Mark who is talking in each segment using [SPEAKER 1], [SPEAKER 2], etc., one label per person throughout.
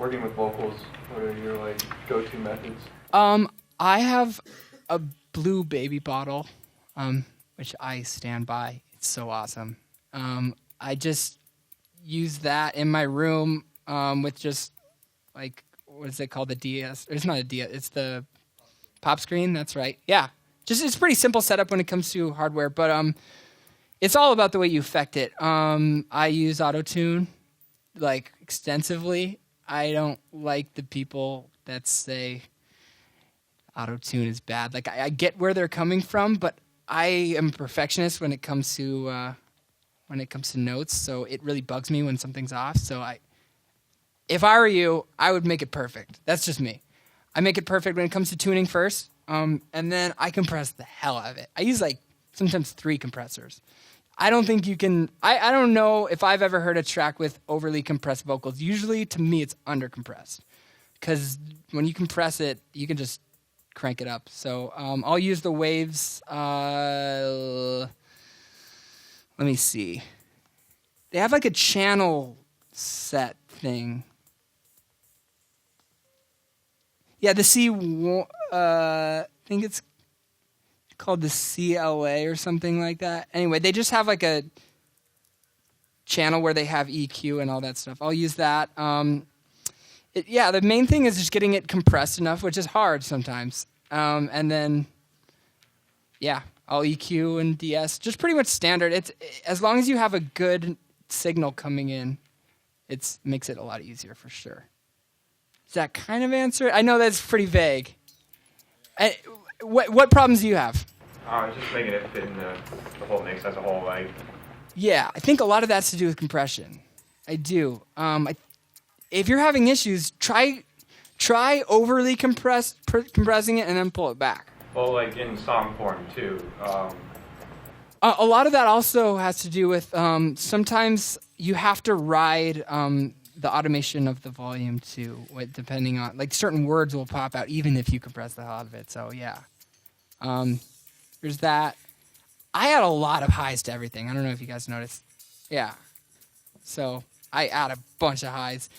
[SPEAKER 1] working with vocals, what are your like go-to methods?
[SPEAKER 2] I have a blue baby bottle, which I stand by. It's so awesome. I just use that in my room with just like, what is it called? The DS? It's not a DS. It's the pop screen. That's right. Yeah. Just it's pretty simple setup when it comes to hardware, but it's all about the way you affect it. I use auto-tune like extensively. I don't like the people that say auto-tune is bad. Like I get where they're coming from, but I am a perfectionist when it comes to notes, so it really bugs me when something's off. So if I were you, I would make it perfect. That's just me. I make it perfect when it comes to tuning first, and then I compress the hell out of it. I use like sometimes 3 compressors. I don't think you can. I don't know if I've ever heard a track with overly compressed vocals. Usually, to me, it's undercompressed, because when you compress it, you can just crank it up. So I'll use the waves. Let me see. They have like a channel set thing. Yeah, the I think it's called the CLA or something like that. Anyway, they just have like a channel where they have EQ and all that stuff. I'll use that. The main thing is just getting it compressed enough, which is hard sometimes. And then, I'll EQ and DS, just pretty much standard. It's as long as you have a good signal coming in, it makes it a lot easier for sure. Does that kind of answer it? I know that's pretty vague. What problems do you have?
[SPEAKER 1] Just making it fit in the whole mix as a whole. Like,
[SPEAKER 2] yeah, I think a lot of that's to do with compression. I do. If you're having issues, try overly compressing it and then pull it back.
[SPEAKER 1] Well, like in song form too.
[SPEAKER 2] A lot of that also has to do with sometimes you have to ride the automation of the volume too, depending on, like, certain words will pop out even if you compress the hell out of it. So yeah, there's that. I add a lot of highs to everything. I don't know if you guys noticed. Yeah, so I add a bunch of highs.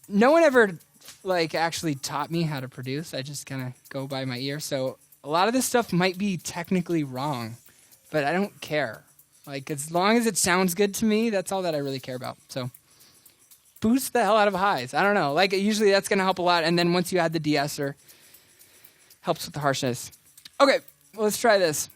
[SPEAKER 2] No one ever like actually taught me how to produce. I just kind of go by my ear. So a lot of this stuff might be technically wrong, but I don't care. Like, as long as it sounds good to me, that's all that I really care about. So boost the hell out of highs. I don't know. Like, usually that's going to help a lot. And then once you add the de-esser, helps with the harshness. Okay, well, let's try this.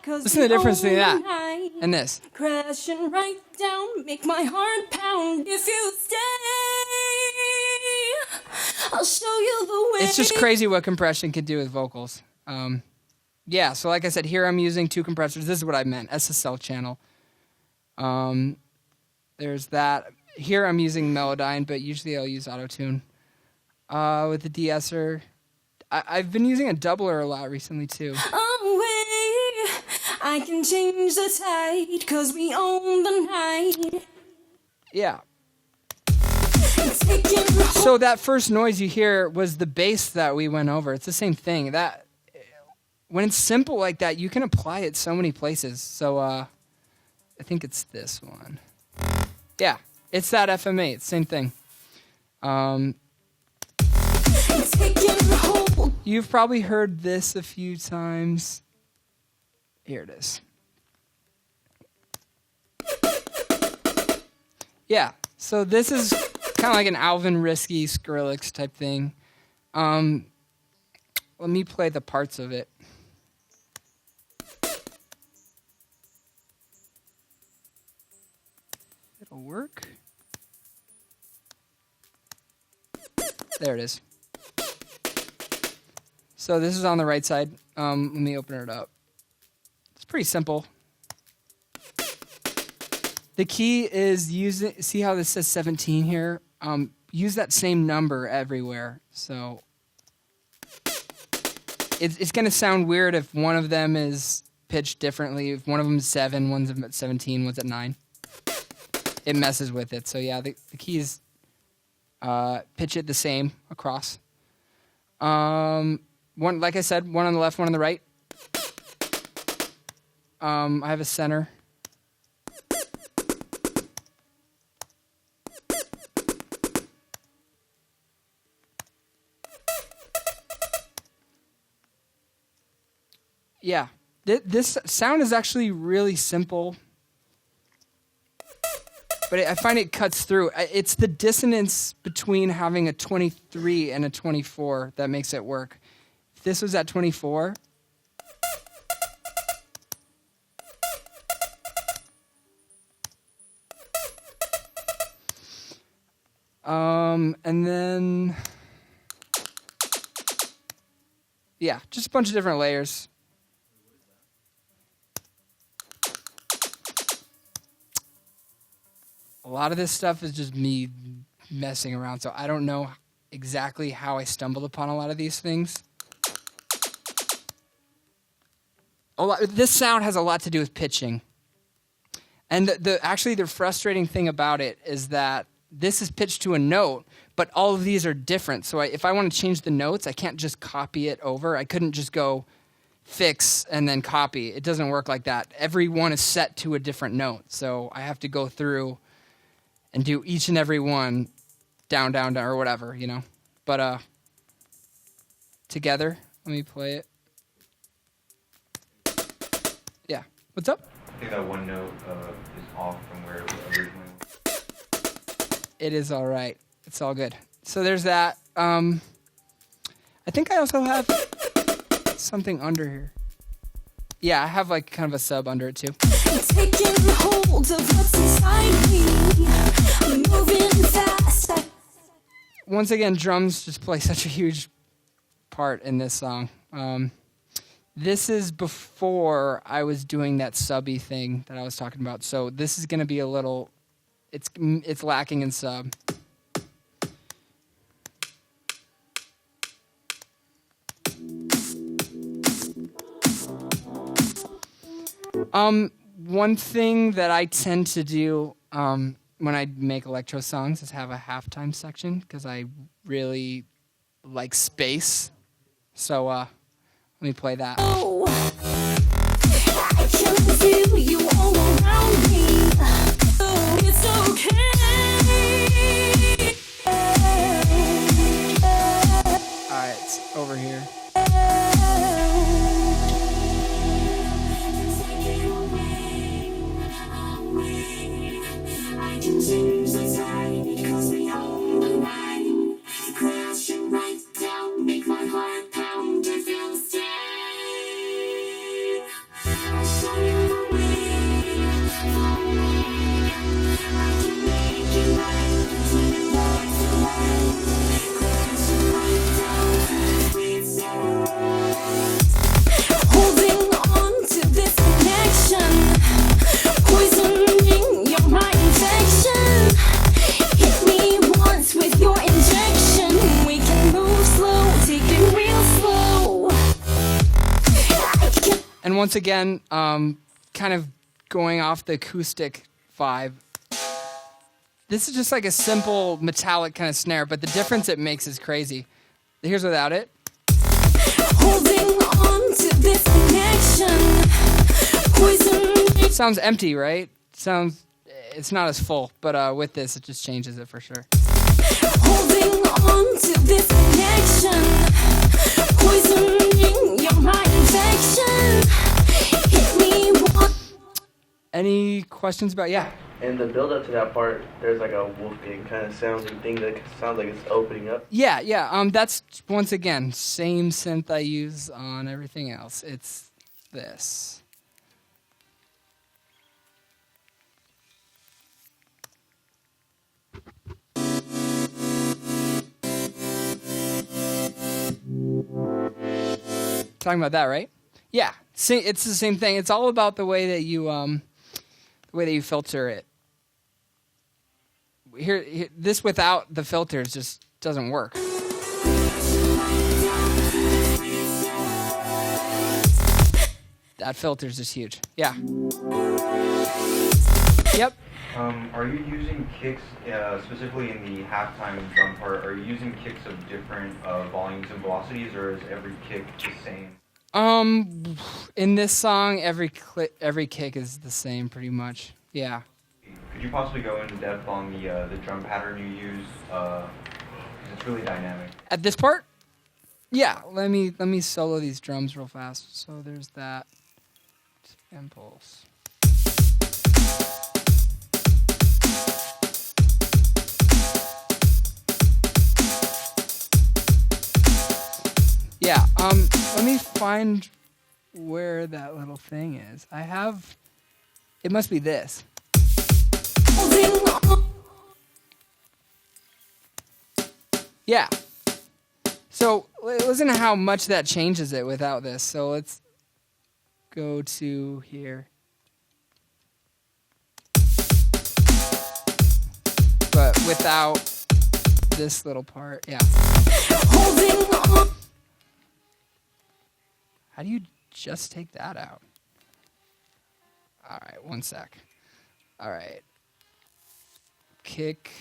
[SPEAKER 2] Listen to the difference between that and this.
[SPEAKER 3] Crashing right down, make my heart pound. If you stay, I'll show you the way.
[SPEAKER 2] It's just crazy what compression can do with vocals. So like I said, here I'm using 2 compressors. This is what I meant, SSL channel. There's that. Here I'm using Melodyne, but usually I'll use auto-tune. With the de-esser, I've been using a doubler a lot recently too.
[SPEAKER 3] I can change the tide, 'cause we own the night.
[SPEAKER 2] Yeah. So that first noise you hear was the bass that we went over. It's the same thing. That when it's simple like that, you can apply it so many places. So I think it's this one. Yeah, it's that FM8. Same thing. You've probably heard this a few times. Here it is. Yeah, so this is kind of like an Alvin Risky Skrillex type thing. Let me play the parts of it. It'll work. There it is. So this is on the right side. Let me open it up. It's pretty simple. The key is see how this says 17 here? Use that same number everywhere. So it's going to sound weird if one of them is pitched differently. If one of them is 7, one's at 17, one's at 9. It messes with it. So yeah, the key is pitch it the same across. One, like I said, one on the left, one on the right. I have a center. Yeah, this sound is actually really simple, but I find it cuts through. It's the dissonance between having a 23 and a 24 that makes it work. If this was at 24, and then, yeah, just a bunch of different layers. A lot of this stuff is just me messing around, so I don't know exactly how I stumbled upon a lot of these things. This sound has a lot to do with pitching. And actually the frustrating thing about it is that this is pitched to a note, but all of these are different. So if I want to change the notes, I can't just copy it over. I couldn't just go fix and then copy. It doesn't work like that. Every one is set to a different note, so I have to go through and do each and every one down, down, down, or whatever, you know. But together, let me play it. Yeah. What's up?
[SPEAKER 1] I think that one note is off from where it was originally.
[SPEAKER 2] It is all right. It's all good. So there's that. I think I also have something under here. Yeah, I have like kind of a sub under it too.
[SPEAKER 3] Taking hold of what's inside me. I'm moving fast.
[SPEAKER 2] Once again, drums just play such a huge part in this song. This is before I was doing that subby thing that I was talking about. So this is going to be a little, it's lacking in sub. One thing that I tend to do when I make electro songs is have a halftime section because I really like space. So let me play that.
[SPEAKER 3] Oh, I can feel you all around me. Oh, it's okay.
[SPEAKER 2] All right, it's over here. And once again, kind of going off the acoustic vibe. This is just like a simple metallic kind of snare, but the difference it makes is crazy. Here's without it.
[SPEAKER 3] Holding on to this connection. Poison.
[SPEAKER 2] Sounds empty, right? It's not as full, but with this, it just changes it for sure.
[SPEAKER 3] Holding on to this connection. Poisoning your mind infection. Hit me
[SPEAKER 2] Any questions about? Yeah.
[SPEAKER 4] And the build up to that part, there's like a Wolfgang kind of sounding thing that sounds like it's opening up.
[SPEAKER 2] Yeah. That's once again same synth I use on everything else. It's this. Talking about that, right? Yeah, it's the same thing. It's all about the way that you filter it. Here, this without the filters just doesn't work. That filter's just huge. Yeah. Yep.
[SPEAKER 1] Are you using kicks, specifically in the halftime drum part, are you using kicks of different volumes and velocities, or is every kick the same?
[SPEAKER 2] In this song, every kick is the same pretty much. Yeah.
[SPEAKER 1] Could you possibly go into depth on the drum pattern you use? Because it's really dynamic.
[SPEAKER 2] At this part? Yeah. Let me solo these drums real fast. So there's that impulse. Yeah, let me find where that little thing is. It must be this. Yeah. So listen to how much that changes it without this. So let's go to here. But without this little part, yeah. How do you just take that out? All right, one sec. All right. Kick.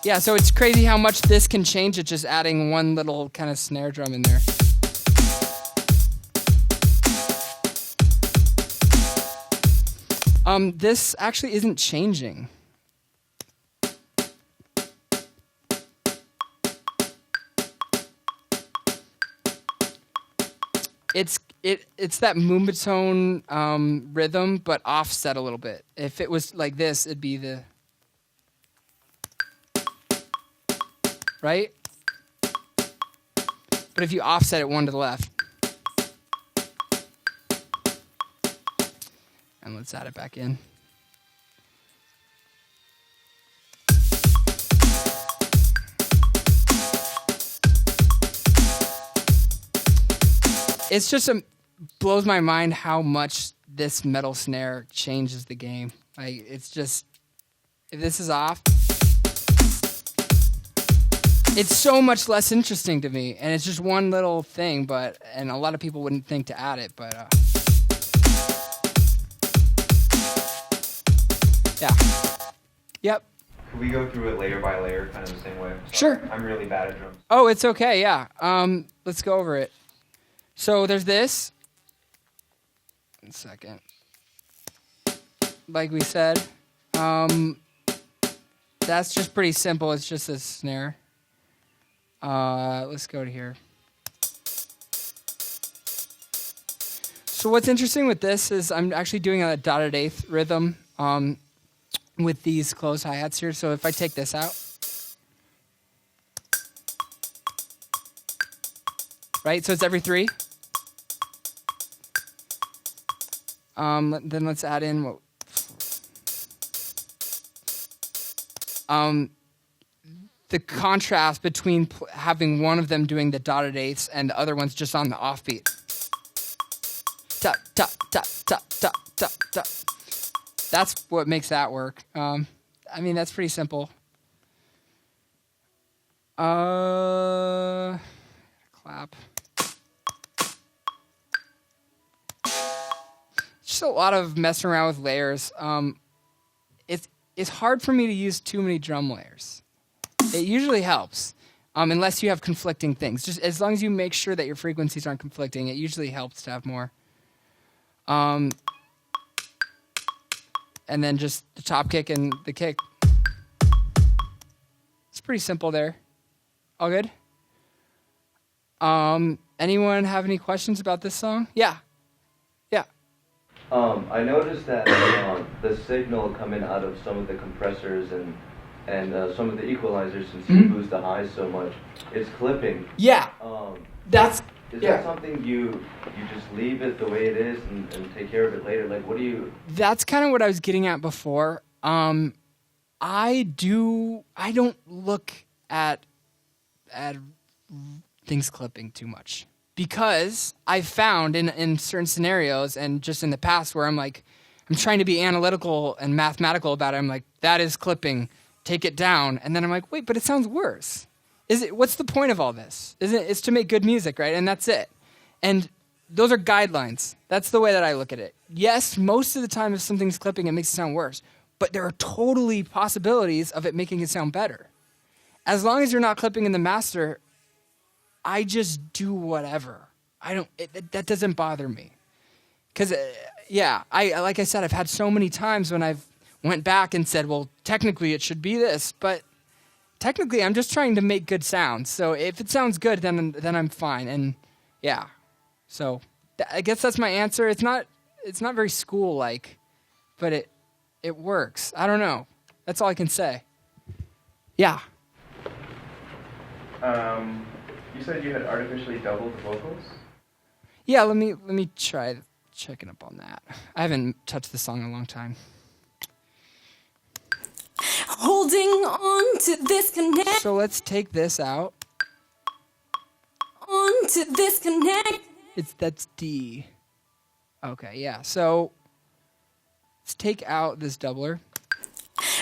[SPEAKER 2] Yeah, so it's crazy how much this can change it just adding one little kind of snare drum in there. This actually isn't changing. It's that moombahton rhythm, but offset a little bit. If it was like this, it'd be the right. But if you offset it one to the left, and let's add it back in. It's just blows my mind how much this metal snare changes the game. Like, it's just, if this is off, it's so much less interesting to me. And it's just one little thing, and a lot of people wouldn't think to add it, but yeah. Yep.
[SPEAKER 1] Could we go through it layer by layer, kind of the same way?
[SPEAKER 2] Sure.
[SPEAKER 1] I'm really bad at drums.
[SPEAKER 2] Oh, it's okay, yeah. Let's go over it. So there's this. 1 second. Like we said, that's just pretty simple. It's just a snare. Let's go to here. So what's interesting with this is I'm actually doing a dotted eighth rhythm with these closed hi-hats here. So if I take this out, right? So it's every 3. Then let's add in what. The contrast between having one of them doing the dotted eighths and the other one's just on the offbeat. Tap, tap, tap, tap, tap, tap, tap. That's what makes that work. I mean, that's pretty simple. Clap. Just a lot of messing around with layers. It's hard for me to use too many drum layers. It usually helps, unless you have conflicting things. Just as long as you make sure that your frequencies aren't conflicting, it usually helps to have more. And then just the top kick and the kick. It's pretty simple there. All good? Anyone have any questions about this song? Yeah.
[SPEAKER 5] I noticed that the signal coming out of some of the compressors and some of the equalizers, since you boost the highs so much, is clipping.
[SPEAKER 2] Yeah. That's
[SPEAKER 5] Is that something you just leave it the way it is and take care of it later? Like, what do you?
[SPEAKER 2] That's kind of what I was getting at before. I don't look at things clipping too much, because I've found in certain scenarios and just in the past where I'm trying to be analytical and mathematical about it. I'm like, that is clipping, take it down. And then I'm like, wait, but it sounds worse. What's the point of all this? It's to make good music, right? And that's it. And those are guidelines. That's the way that I look at it. Yes, most of the time if something's clipping, it makes it sound worse. But there are totally possibilities of it making it sound better. As long as you're not clipping in the master, I just do whatever. That doesn't bother me. Because, like I said, I've had so many times when I've went back and said, well, technically it should be this, but technically I'm just trying to make good sounds. So if it sounds good, then I'm fine. And yeah, so I guess that's my answer. It's not very school-like, but it works. I don't know. That's all I can say. Yeah.
[SPEAKER 6] You said you had artificially doubled the vocals?
[SPEAKER 2] Yeah, let me try checking up on that. I haven't touched the song in a long time.
[SPEAKER 3] Holding on to this connect.
[SPEAKER 2] So let's take this out.
[SPEAKER 3] On to this connect.
[SPEAKER 2] That's D. Okay, yeah. So let's take out this doubler.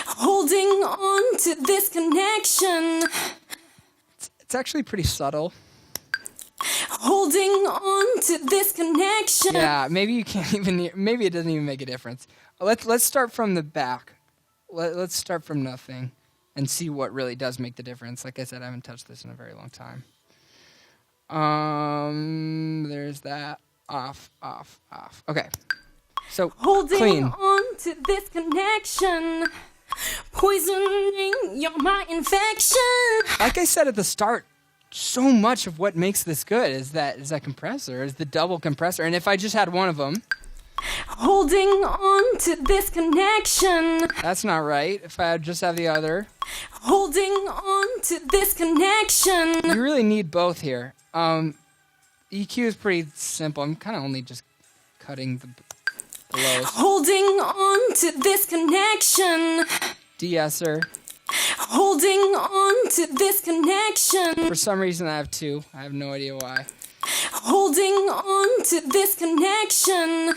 [SPEAKER 3] Holding on to this connection.
[SPEAKER 2] It's actually pretty subtle.
[SPEAKER 3] Holding on to this connection.
[SPEAKER 2] Yeah, maybe you can't even. Maybe it doesn't even make a difference. Let's start from the back. Let's start from nothing and see what really does make the difference. Like I said, I haven't touched this in a very long time. There's that. Off. Okay. So
[SPEAKER 3] Holding
[SPEAKER 2] clean.
[SPEAKER 3] on to this connection. Poisoning my infection.
[SPEAKER 2] Like I said at the start, so much of what makes this good is that compressor, is the double compressor. And if I just had one of them,
[SPEAKER 3] Holding on to this connection.
[SPEAKER 2] that's not right. If I just have the other,
[SPEAKER 3] Holding on to this connection.
[SPEAKER 2] you really need both here. EQ is pretty simple. I'm kind of only just cutting the lows.
[SPEAKER 3] Holding on to this connection.
[SPEAKER 2] De-esser.
[SPEAKER 3] Holding on to this connection.
[SPEAKER 2] For some reason, I have two. I have no idea why.
[SPEAKER 3] Holding on to this connection.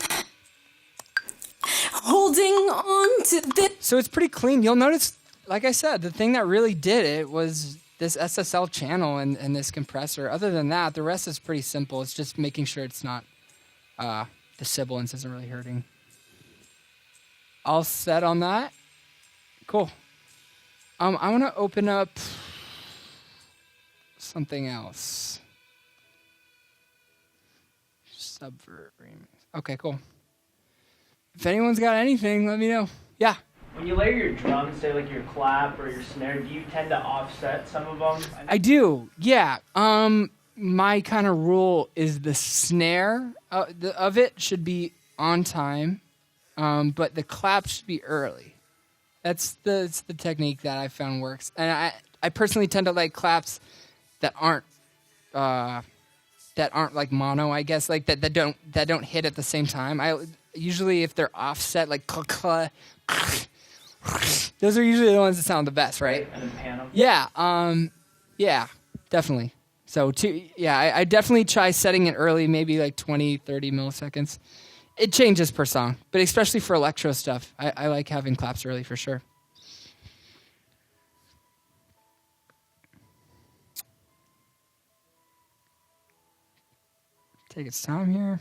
[SPEAKER 3] Holding on to this.
[SPEAKER 2] So it's pretty clean. You'll notice, like I said, the thing that really did it was this SSL channel and this compressor. Other than that, the rest is pretty simple. It's just making sure it's not, the sibilance isn't really hurting. All set on that? Cool. I want to open up something else. Subvert remix. Okay, cool. If anyone's got anything, let me know. Yeah.
[SPEAKER 7] When you layer your drums, say like your clap or your snare, do you tend to offset some of them?
[SPEAKER 2] I do. Yeah. My kind of rule is the snare of it should be on time, but the clap should be early. That's the technique that I found works. And I personally tend to like claps that aren't like mono, I guess, like that don't hit at the same time. I usually, if they're offset, like those are usually the ones that sound the best, right?
[SPEAKER 7] And then pan them?
[SPEAKER 2] Yeah. Yeah, definitely. So I definitely try setting it early, maybe like 20, 30 milliseconds. It changes per song, but especially for electro stuff, I like having claps early for sure. Take its time here.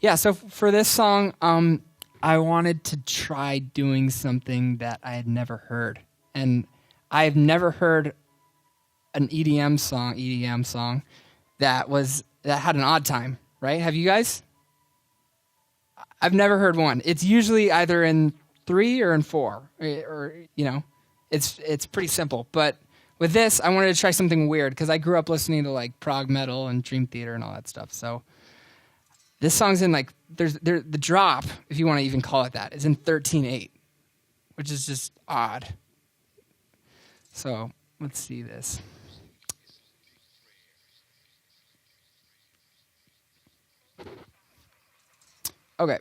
[SPEAKER 2] Yeah, so for this song, I wanted to try doing something that I had never heard. And I've never heard an EDM song that had an odd time, right? Have you guys? I've never heard one. It's usually either in 3 or in 4, or it's pretty simple. But with this, I wanted to try something weird because I grew up listening to like prog metal and Dream Theater and all that stuff. So this song's in like the drop, if you want to even call it that, is in 13/8, which is just odd. So let's see this. Okay.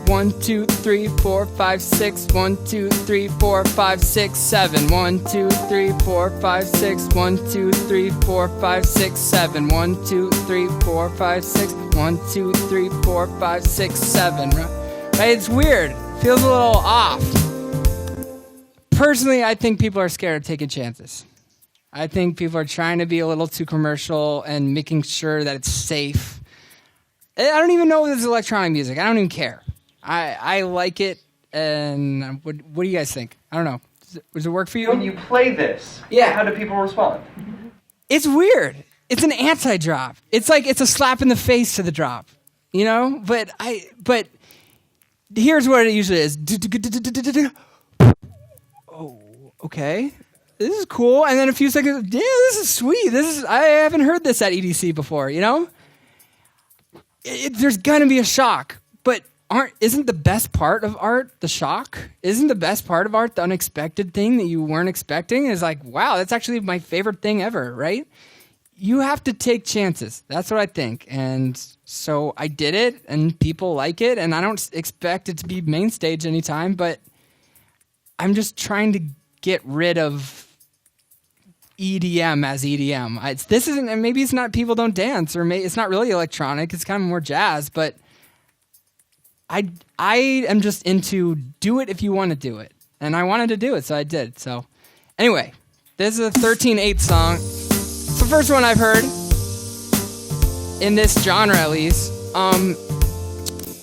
[SPEAKER 2] One, two, three, four, five, six. 1, 2, 3, 4, 5, 6, 7. 1, 2, 3, 4, 5, 6. 1, 2, 3, 4, 5, 6, 7. 1, 2, 3, 4, 5, 6. 1, 2, 3, 4, 5, 6, 7. Right? It's weird. Feels a little off. Personally, I think people are scared of taking chances. I think people are trying to be a little too commercial and making sure that it's safe. I don't even know if this is electronic music. I don't even care. I like it, and what do you guys think? I don't know. Does it work for you?
[SPEAKER 6] When you play this,
[SPEAKER 2] Yeah.
[SPEAKER 6] how do people respond?
[SPEAKER 2] It's weird. It's an anti-drop. It's like it's a slap in the face to the drop, you know? But here's what it usually is. Oh, okay. This is cool. And then a few seconds, yeah, this is sweet. I haven't heard this at EDC before, you know? There's gonna be a shock, but isn't the best part of art the shock? Isn't the best part of art the unexpected thing that you weren't expecting? It's like, wow, that's actually my favorite thing ever, right? You have to take chances. That's what I think. And so I did it, and people like it, and I don't expect it to be main stage anytime, but I'm just trying to get rid of EDM as EDM. This isn't, and maybe it's not people don't dance, or it's not really electronic. It's kind of more jazz, but I am just into do it if you want to do it. And I wanted to do it, so I did. So anyway, this is a 13/8 song. It's the first one I've heard in this genre, at least.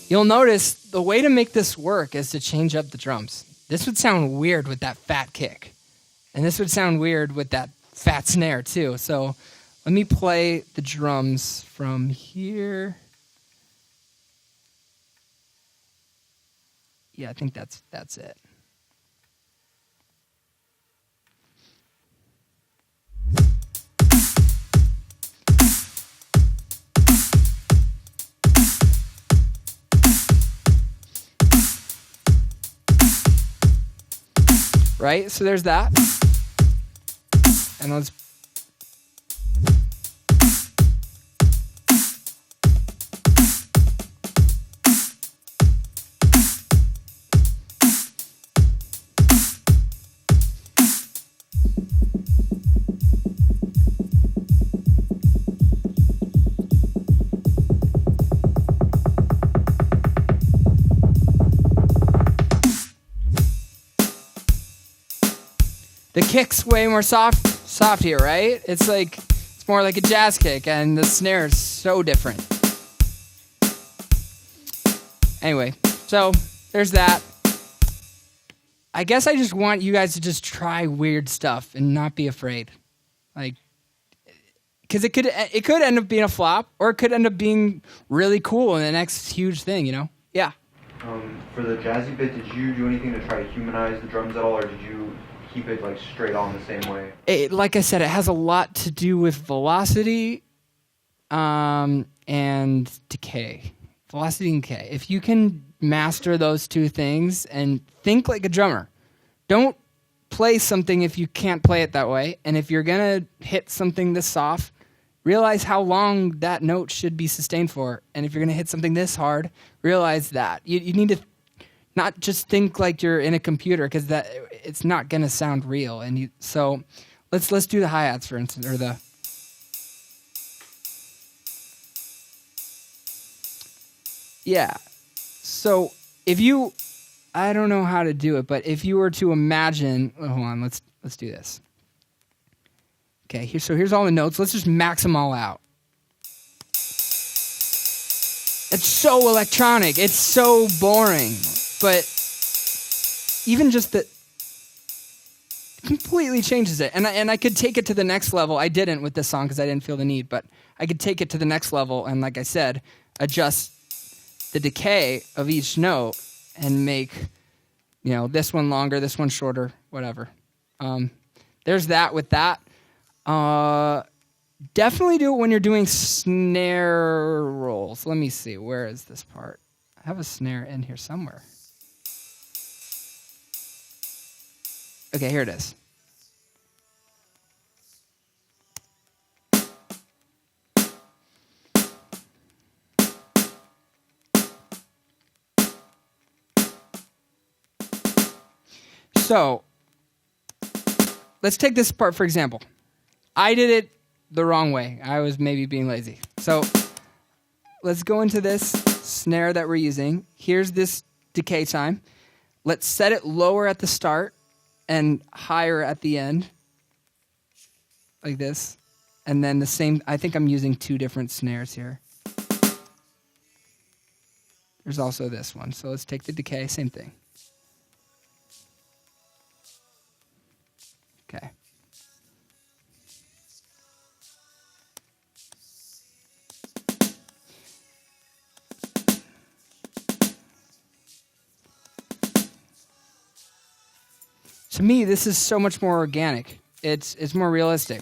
[SPEAKER 2] You'll notice the way to make this work is to change up the drums. This would sound weird with that fat kick. And this would sound weird with that fat snare, too. So let me play the drums from here. Yeah, I think that's it. Right? So there's that. And let's the kick's way more soft here, right? It's more like a jazz kick, and the snare is so different. Anyway, so there's that. I guess I just want you guys to just try weird stuff and not be afraid. Because it could end up being a flop, or it could end up being really cool and the next huge thing, Yeah.
[SPEAKER 1] For the jazzy bit, did you do anything to try to humanize the drums at all, or did you keep it straight on the same way?
[SPEAKER 2] Like I said, it has a lot to do with velocity and decay. Velocity and decay. If you can master those two things and think like a drummer, don't play something if you can't play it that way. And if you're going to hit something this soft, realize how long that note should be sustained for. And if you're going to hit something this hard, realize that. You need to not just think like you're in a computer, because that it's not going to sound real. So let's do the hi-hats, for instance, or the... Yeah. So I don't know how to do it, but if you were to imagine, hold on, let's do this. Okay, here's all the notes. Let's just max them all out. It's so electronic. It's so boring. But even just that completely changes it. And I could take it to the next level. I didn't with this song because I didn't feel the need, but I could take it to the next level and, like I said, adjust the decay of each note and make, this one longer, this one shorter, whatever. There's that with that. Definitely do it when you're doing snare rolls. Let me see. Where is this part? I have a snare in here somewhere. Okay, here it is. So, let's take this part for example. I did it the wrong way. I was maybe being lazy. So, let's go into this snare that we're using. Here's this decay time. Let's set it lower at the start and higher at the end, like this. And then the same, I think I'm using two different snares here. There's also this one. So let's take the decay, same thing. Okay. To me, this is so much more organic. It's more realistic.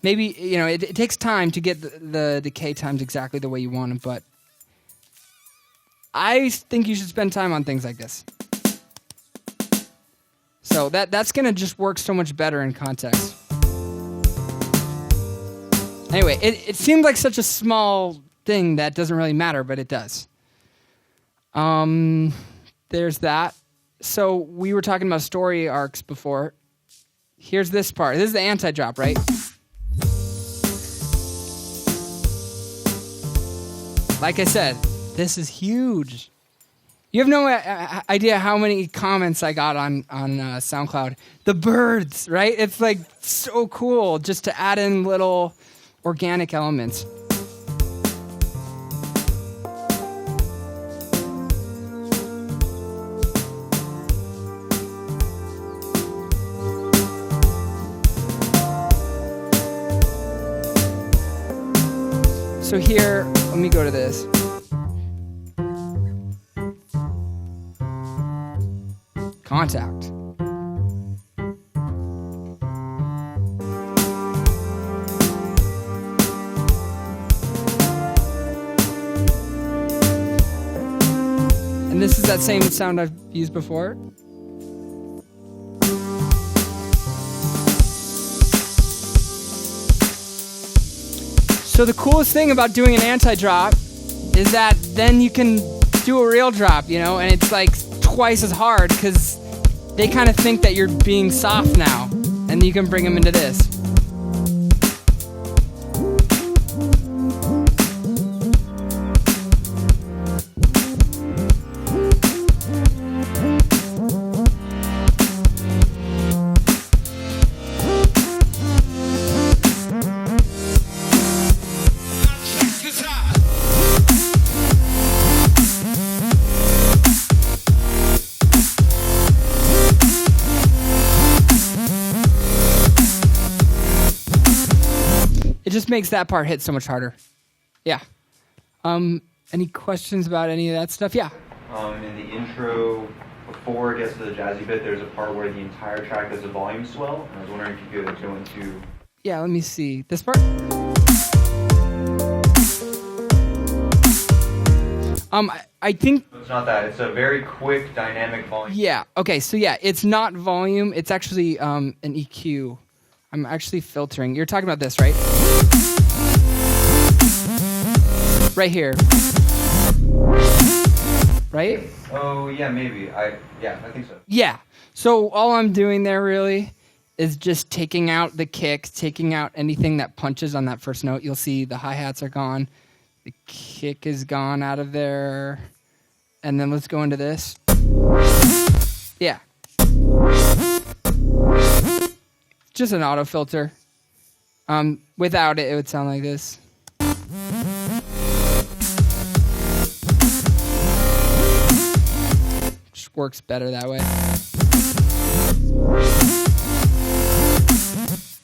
[SPEAKER 2] Maybe, it takes time to get the decay times exactly the way you want them, but I think you should spend time on things like this. So that's going to just work so much better in context. Anyway, it seemed like such a small thing that doesn't really matter, but it does. There's that. So we were talking about story arcs before. Here's this part. This is the anti-drop, right? Like I said, this is huge. You have no idea how many comments I got on SoundCloud. The birds, right? It's so cool just to add in little organic elements. So here, let me go to this. Contact. And this is that same sound I've used before. So the coolest thing about doing an anti-drop is that then you can do a real drop, and it's twice as hard because they kind of think that you're being soft now, and you can bring them into this. it just makes that part hit so much harder. Yeah. Any questions about any of that stuff? Yeah.
[SPEAKER 1] In the intro, before it gets to the jazzy bit, there's a part where the entire track does a volume swell. And I was wondering if you could go into...
[SPEAKER 2] Yeah, let me see. This part? I think...
[SPEAKER 1] It's not that. It's a very quick, dynamic volume.
[SPEAKER 2] Yeah. Okay, so yeah, it's not volume. It's actually an EQ. I'm actually filtering. You're talking about this, right? Right here. Right?
[SPEAKER 1] Oh, yeah, maybe. I think so.
[SPEAKER 2] Yeah. So all I'm doing there really is just taking out the kicks, taking out anything that punches on that first note. You'll see the hi-hats are gone. The kick is gone out of there. And then let's go into this. Yeah. Just an auto filter. Without it, it would sound like this. Just works better that way.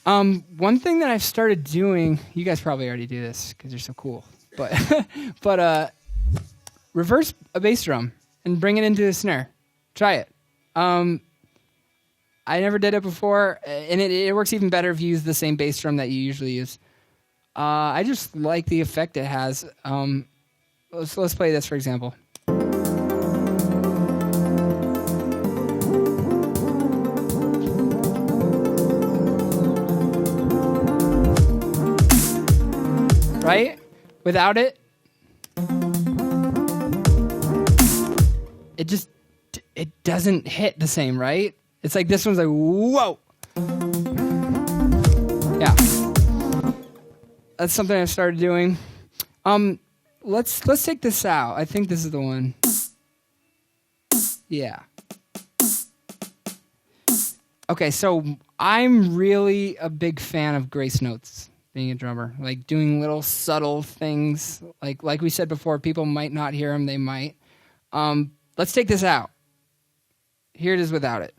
[SPEAKER 2] One thing that I've started doing, you guys probably already do this because you're so cool, but reverse a bass drum and bring it into a snare. Try it. I never did it before, and it works even better if you use the same bass drum that you usually use. I just like the effect it has. Let's play this, for example. Right? Without it, it doesn't hit the same, right? It's like this one's like, whoa. Yeah. That's something I've started doing. Let's take this out. I think this is the one. Yeah. Okay, so I'm really a big fan of grace notes, being a drummer. Like doing little subtle things. Like we said before, people might not hear them, they might. Let's take this out. Here it is without it.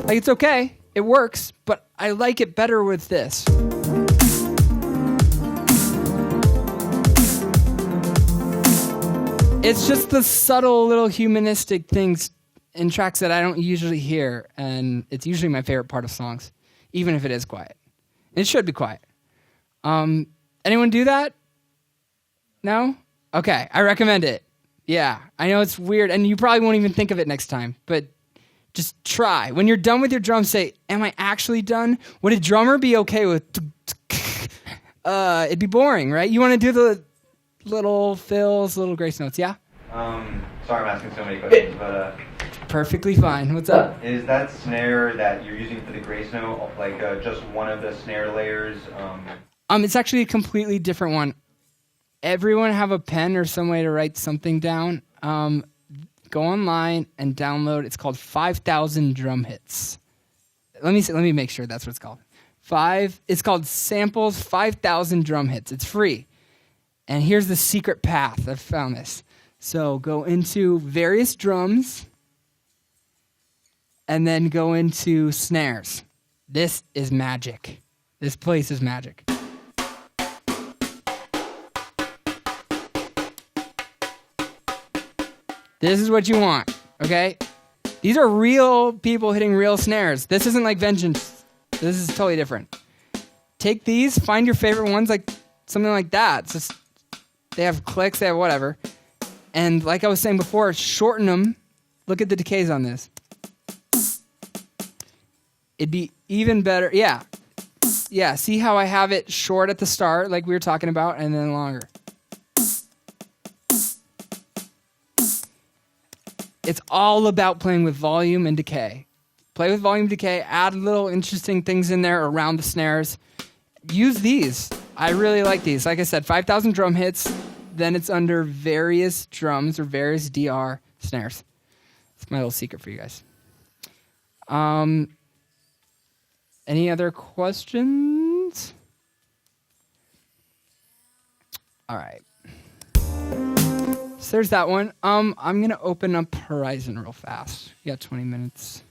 [SPEAKER 2] Like, it's okay, it works, but I like it better with this. It's just the subtle little humanistic things in tracks that I don't usually hear, and it's usually my favorite part of songs, even if it is quiet. It should be quiet. Anyone do that? No? Okay, I recommend it. Yeah, I know it's weird, and you probably won't even think of it next time, but just try. When you're done with your drum, say, am I actually done? Would a drummer be okay with... it'd be boring, right? You want to do the little fills, little grace notes, yeah?
[SPEAKER 1] Sorry I'm asking so many questions, but...
[SPEAKER 2] Perfectly fine. What's up?
[SPEAKER 1] Is that snare that you're using for the grace note, like just one of the snare layers?
[SPEAKER 2] It's actually a completely different one. Everyone have a pen or some way to write something down. Go online and download. It's called 5,000 Drum Hits. Let me make sure that's what it's called. It's called Samples 5,000 Drum Hits. It's free. And here's the secret path. I've found this. So go into various drums and then go into snares. This is magic. This place is magic. This is what you want, okay? These are real people hitting real snares. This isn't like Vengeance. This is totally different. Take these, find your favorite ones, like something like that. It's just, they have clicks, they have whatever. And like I was saying before, shorten them. Look at the decays on this. It'd be even better. Yeah. Yeah, see how I have it short at the start, like we were talking about, and then longer. It's all about playing with volume and decay. Play with volume, decay, add little interesting things in there around the snares. Use these. I really like these. Like I said, 5,000 drum hits, then it's under various drums or various DR snares. It's my little secret for you guys. Any other questions? All right. So there's that one. I'm gonna open up Horizon real fast. We got 20 minutes.